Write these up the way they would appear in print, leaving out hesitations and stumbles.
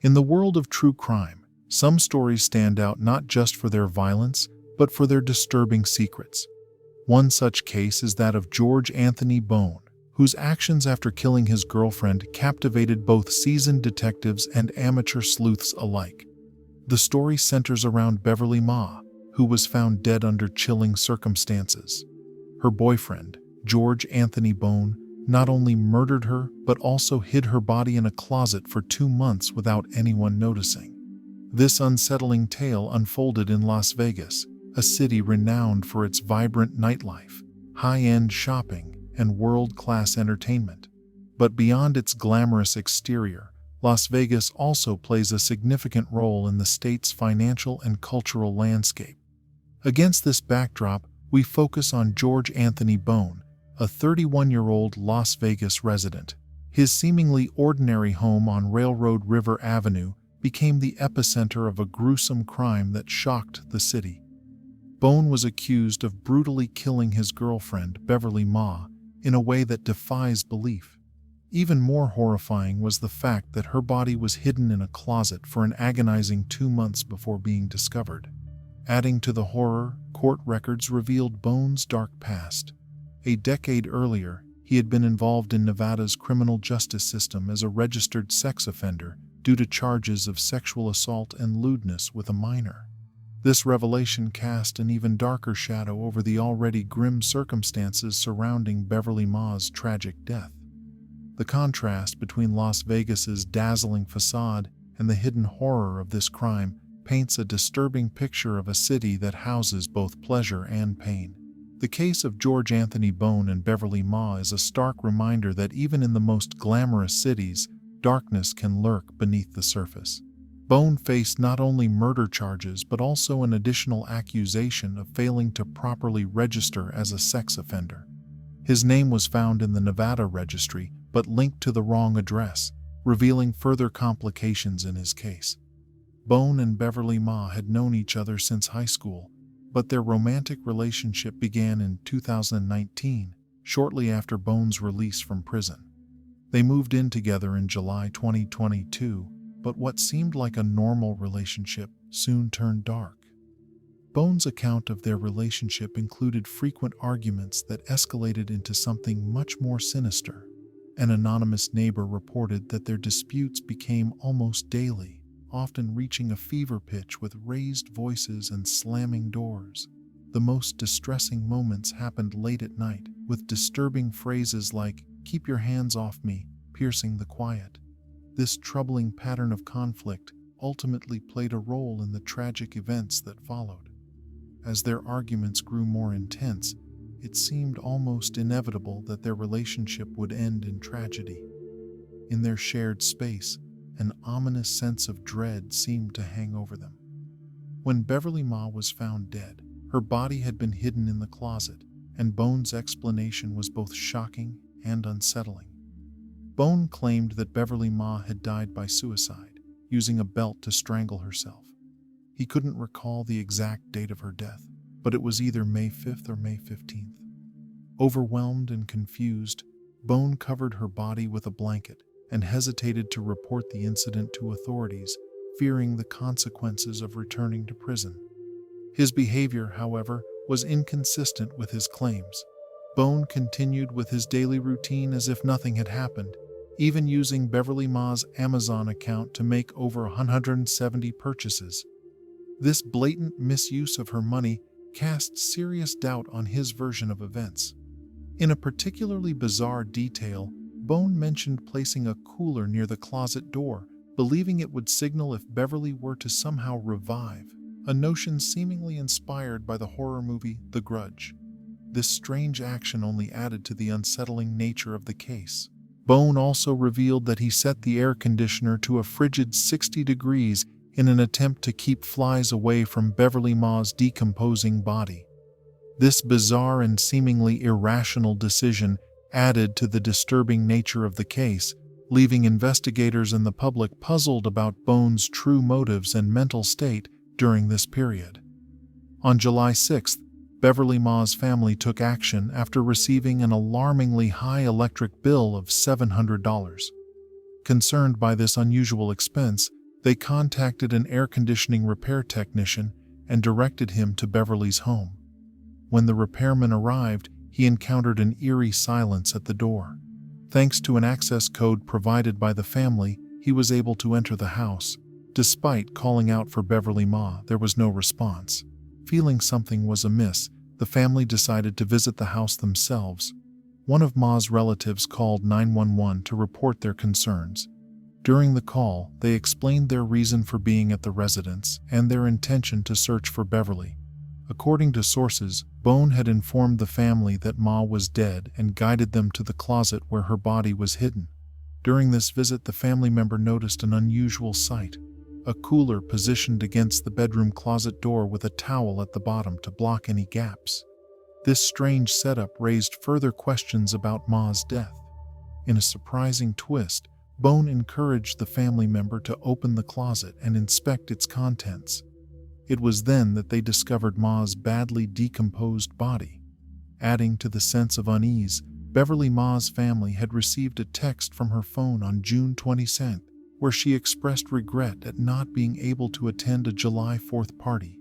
In the world of true crime, some stories stand out not just for their violence, but for their disturbing secrets. One such case is that of George Anthony Bone, whose actions after killing his girlfriend captivated both seasoned detectives and amateur sleuths alike. The story centers around Beverly Ma, who was found dead under chilling circumstances. Her boyfriend, George Anthony Bone, not only murdered her but also hid her body in a closet for 2 months without anyone noticing. This unsettling tale unfolded in Las Vegas, a city renowned for its vibrant nightlife, high-end shopping, and world-class entertainment. But beyond its glamorous exterior, Las Vegas also plays a significant role in the state's financial and cultural landscape. Against this backdrop, we focus on George Anthony Bone, a 31-year-old Las Vegas resident. His seemingly ordinary home on Railroad River Avenue became the epicenter of a gruesome crime that shocked the city. Bone was accused of brutally killing his girlfriend, Beverly Ma, in a way that defies belief. Even more horrifying was the fact that her body was hidden in a closet for an agonizing 2 months before being discovered. Adding to the horror, court records revealed Bone's dark past. A decade earlier, he had been involved in Nevada's criminal justice system as a registered sex offender due to charges of sexual assault and lewdness with a minor. This revelation cast an even darker shadow over the already grim circumstances surrounding Beverly Ma's tragic death. The contrast between Las Vegas's dazzling facade and the hidden horror of this crime paints a disturbing picture of a city that houses both pleasure and pain. The case of George Anthony Bone and Beverly Ma is a stark reminder that even in the most glamorous cities, darkness can lurk beneath the surface. Bone faced not only murder charges but also an additional accusation of failing to properly register as a sex offender. His name was found in the Nevada registry but linked to the wrong address, revealing further complications in his case. Bone and Beverly Ma had known each other since high school, but their romantic relationship began in 2019, shortly after Bone's release from prison. They moved in together in July 2022, but what seemed like a normal relationship soon turned dark. Bone's account of their relationship included frequent arguments that escalated into something much more sinister. An anonymous neighbor reported that their disputes became almost daily, often reaching a fever pitch with raised voices and slamming doors. The most distressing moments happened late at night, with disturbing phrases like, "Keep your hands off me," piercing the quiet. This troubling pattern of conflict ultimately played a role in the tragic events that followed. As their arguments grew more intense, it seemed almost inevitable that their relationship would end in tragedy. In their shared space, an ominous sense of dread seemed to hang over them. When Beverly Ma was found dead, her body had been hidden in the closet, and Bone's explanation was both shocking and unsettling. Bone claimed that Beverly Ma had died by suicide, using a belt to strangle herself. He couldn't recall the exact date of her death, but it was either May 5th or May 15th. Overwhelmed and confused, Bone covered her body with a blanket and hesitated to report the incident to authorities, fearing the consequences of returning to prison. His behavior, however, was inconsistent with his claims. Bone continued with his daily routine as if nothing had happened, even using Beverly Ma's Amazon account to make over 170 purchases. This blatant misuse of her money cast serious doubt on his version of events. In a particularly bizarre detail, Bone mentioned placing a cooler near the closet door, believing it would signal if Beverly were to somehow revive, a notion seemingly inspired by the horror movie The Grudge. This strange action only added to the unsettling nature of the case. Bone also revealed that he set the air conditioner to a frigid 60 degrees in an attempt to keep flies away from Beverly Ma's decomposing body. This bizarre and seemingly irrational decision added to the disturbing nature of the case, leaving investigators and the public puzzled about Bone's true motives and mental state during this period. On July 6th, Beverly Ma's family took action after receiving an alarmingly high electric bill of $700. Concerned by this unusual expense, They contacted an air conditioning repair technician and directed him to Beverly's home. When the repairman arrived, he encountered an eerie silence at the door. Thanks to an access code provided by the family, he was able to enter the house. Despite calling out for Beverly Ma, there was no response. Feeling something was amiss, the family decided to visit the house themselves. One of Ma's relatives called 911 to report their concerns. During the call, they explained their reason for being at the residence and their intention to search for Beverly. According to sources, Bone had informed the family that Ma was dead and guided them to the closet where her body was hidden. During this visit, the family member noticed an unusual sight: a cooler positioned against the bedroom closet door with a towel at the bottom to block any gaps. This strange setup raised further questions about Ma's death. In a surprising twist, Bone encouraged the family member to open the closet and inspect its contents. It was then that they discovered Ma's badly decomposed body. Adding to the sense of unease, Beverly Ma's family had received a text from her phone on June 27th, where she expressed regret at not being able to attend a July 4th party.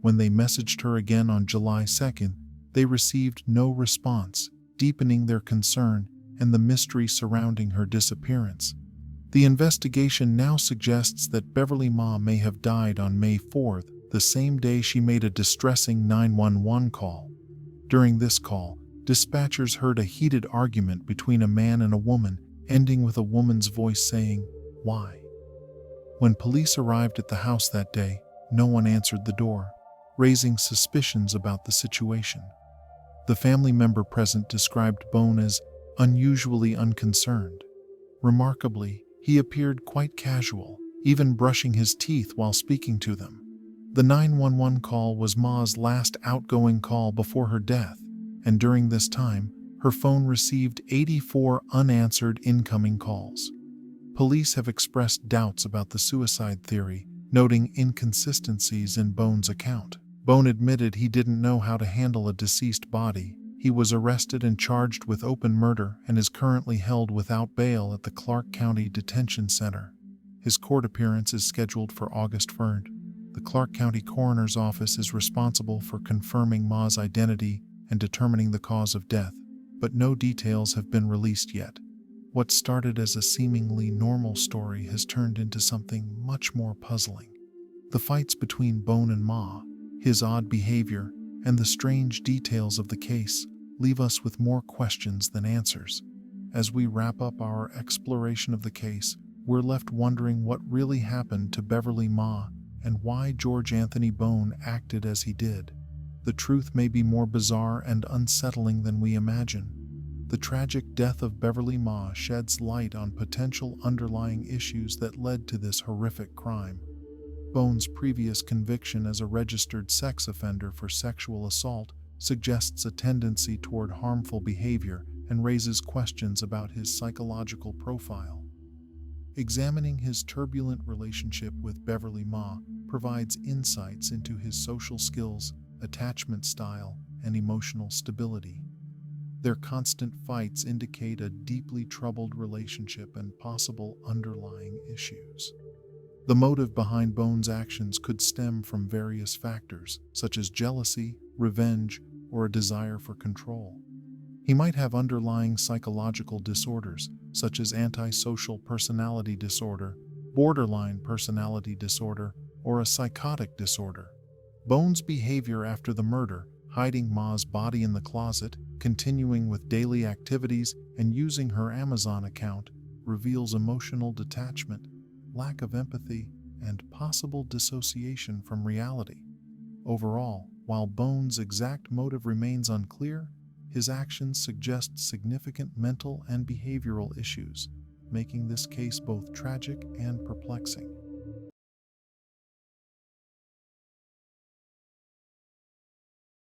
When they messaged her again on July 2nd, they received no response, deepening their concern and the mystery surrounding her disappearance. The investigation now suggests that Beverly Ma may have died on May 4th, the same day she made a distressing 911 call. During this call, dispatchers heard a heated argument between a man and a woman, ending with a woman's voice saying, "Why?" When police arrived at the house that day, no one answered the door, raising suspicions about the situation. The family member present described Bone as unusually unconcerned. Remarkably, he appeared quite casual, even brushing his teeth while speaking to them. The 911 call was Ma's last outgoing call before her death, and during this time, her phone received 84 unanswered incoming calls. Police have expressed doubts about the suicide theory, noting inconsistencies in Bone's account. Bone admitted he didn't know how to handle a deceased body. He was arrested and charged with open murder and is currently held without bail at the Clark County Detention Center. His court appearance is scheduled for August 3rd. The Clark County Coroner's Office is responsible for confirming Ma's identity and determining the cause of death, but no details have been released yet. What started as a seemingly normal story has turned into something much more puzzling. The fights between Bone and Ma, his odd behavior, and the strange details of the case leave us with more questions than answers. As we wrap up our exploration of the case, we're left wondering what really happened to Beverly Ma and why George Anthony Bone acted as he did. The truth may be more bizarre and unsettling than we imagine. The tragic death of Beverly Ma sheds light on potential underlying issues that led to this horrific crime. Bone's previous conviction as a registered sex offender for sexual assault suggests a tendency toward harmful behavior and raises questions about his psychological profile. Examining his turbulent relationship with Beverly Ma provides insights into his social skills, attachment style, and emotional stability. Their constant fights indicate a deeply troubled relationship and possible underlying issues. The motive behind Bone's actions could stem from various factors, such as jealousy, revenge, or a desire for control. He might have underlying psychological disorders, such as antisocial personality disorder, borderline personality disorder, or a psychotic disorder. Bone's behavior after the murder, hiding Ma's body in the closet, continuing with daily activities, and using her Amazon account, reveals emotional detachment, lack of empathy, and possible dissociation from reality. Overall, while Bone's exact motive remains unclear, his actions suggest significant mental and behavioral issues, making this case both tragic and perplexing.